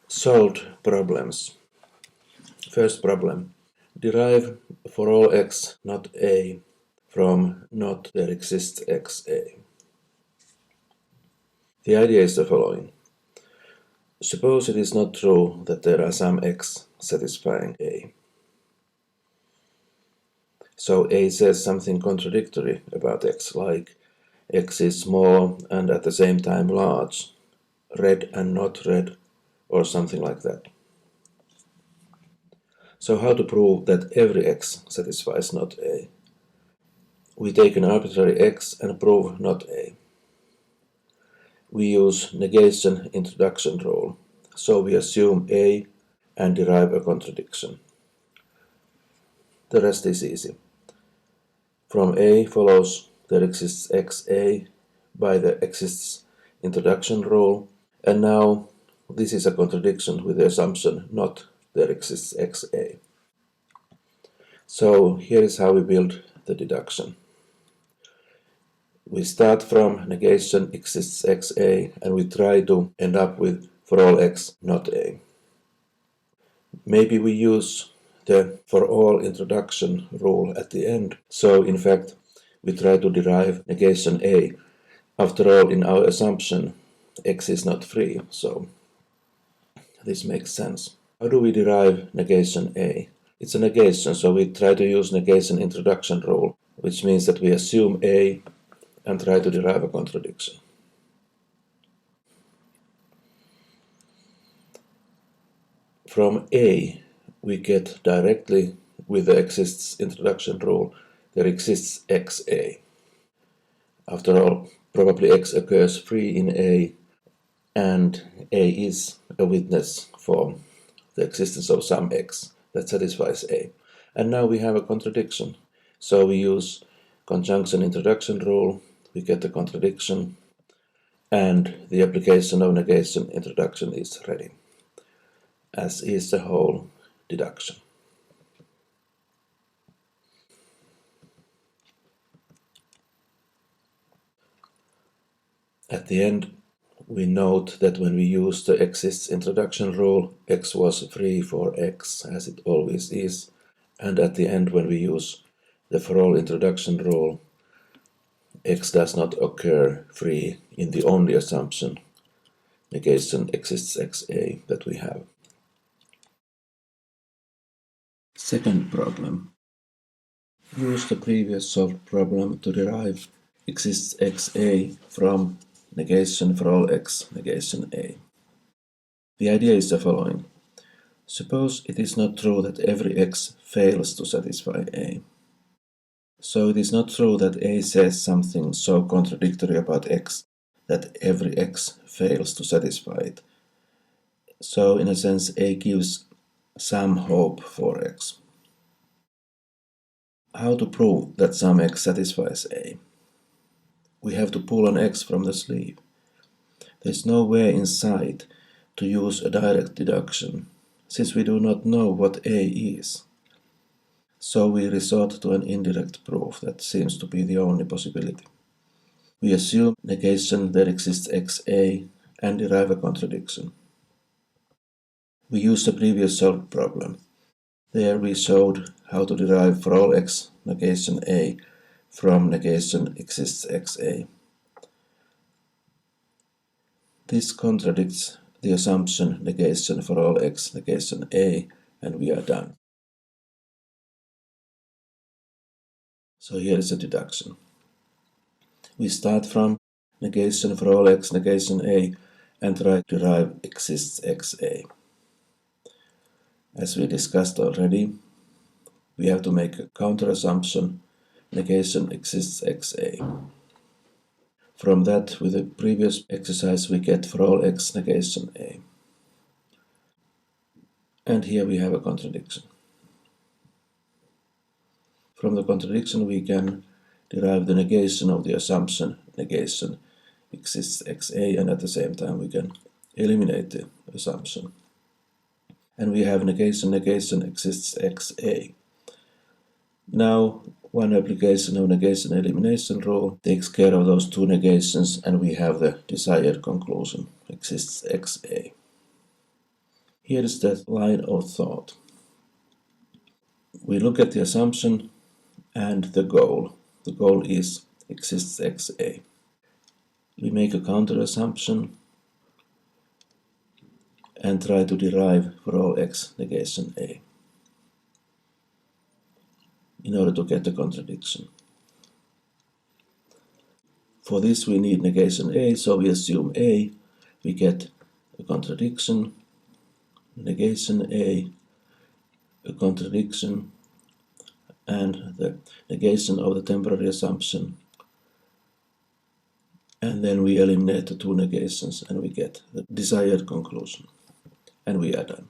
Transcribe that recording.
Solved problems. First problem. Derive for all x not a from not there exists xa. The idea is the following. Suppose it is not true that there are some x satisfying a. So a says something contradictory about x, like x is small and at the same time large, red and not red, or something like that. So how to prove that every x satisfies not a? We take an arbitrary x and prove not a. We use negation introduction rule, so we assume a and derive a contradiction. The rest is easy. From a follows there exists xa by the exists introduction rule, and now this is a contradiction with the assumption not there exists xa. So here is how we build the deduction. We start from negation exists xa and we try to end up with for all x not a. Maybe we use the for all introduction rule at the end. So in fact we try to derive negation a. After all, in our assumption x is not free, so this makes sense. How do we derive negation a? It's a negation, so we try to use negation introduction rule, which means that we assume a and try to derive a contradiction. From a, we get directly with the exists introduction rule, there exists xa. After all, probably x occurs free in a, and a is a witness for the existence of some x that satisfies a. And now we have a contradiction. So we use conjunction introduction rule, we get the contradiction, and the application of negation introduction is ready, as is the whole deduction. At the end, we note that when we use the exists introduction rule, x was free for x, as it always is, and at the end, when we use the for all introduction rule, x does not occur free in the only assumption, negation exists xa, that we have. Second problem. Use the previous solved problem to derive exists xa from negation for all x negation a. The idea is the following. Suppose it is not true that every x fails to satisfy a. So it is not true that a says something so contradictory about x that every x fails to satisfy it. So in a sense, a gives some hope for x. How to prove that some x satisfies a? We have to pull an x from the sleeve. There's no way in sight to use a direct deduction, since we do not know what a is. So we resort to an indirect proof that seems to be the only possibility. We assume negation there exists xa and derive a contradiction. We use the previous solved problem. There we showed how to derive for all x negation a from negation exists xa. This contradicts the assumption negation for all x negation a, and we are done. So here is a deduction. We start from negation for all x negation a and try to derive exists xa. As we discussed already, we have to make a counter assumption, negation exists xa. From that, with the previous exercise, we get for all x negation a. And here we have a contradiction. From the contradiction, we can derive the negation of the assumption negation exists xa, and at the same time we can eliminate the assumption. And we have negation exists xa. Now, one application of negation elimination rule takes care of those two negations, and we have the desired conclusion exists xa. Here is the line of thought. We look at the assumption and the goal. The goal is exists XA. We make a counter assumption and try to derive for all x negation A in order to get a contradiction. For this we need negation A, so we assume A, we get a contradiction, negation A, a contradiction, and the negation of the temporary assumption, and then we eliminate the two negations and we get the desired conclusion, and we are done.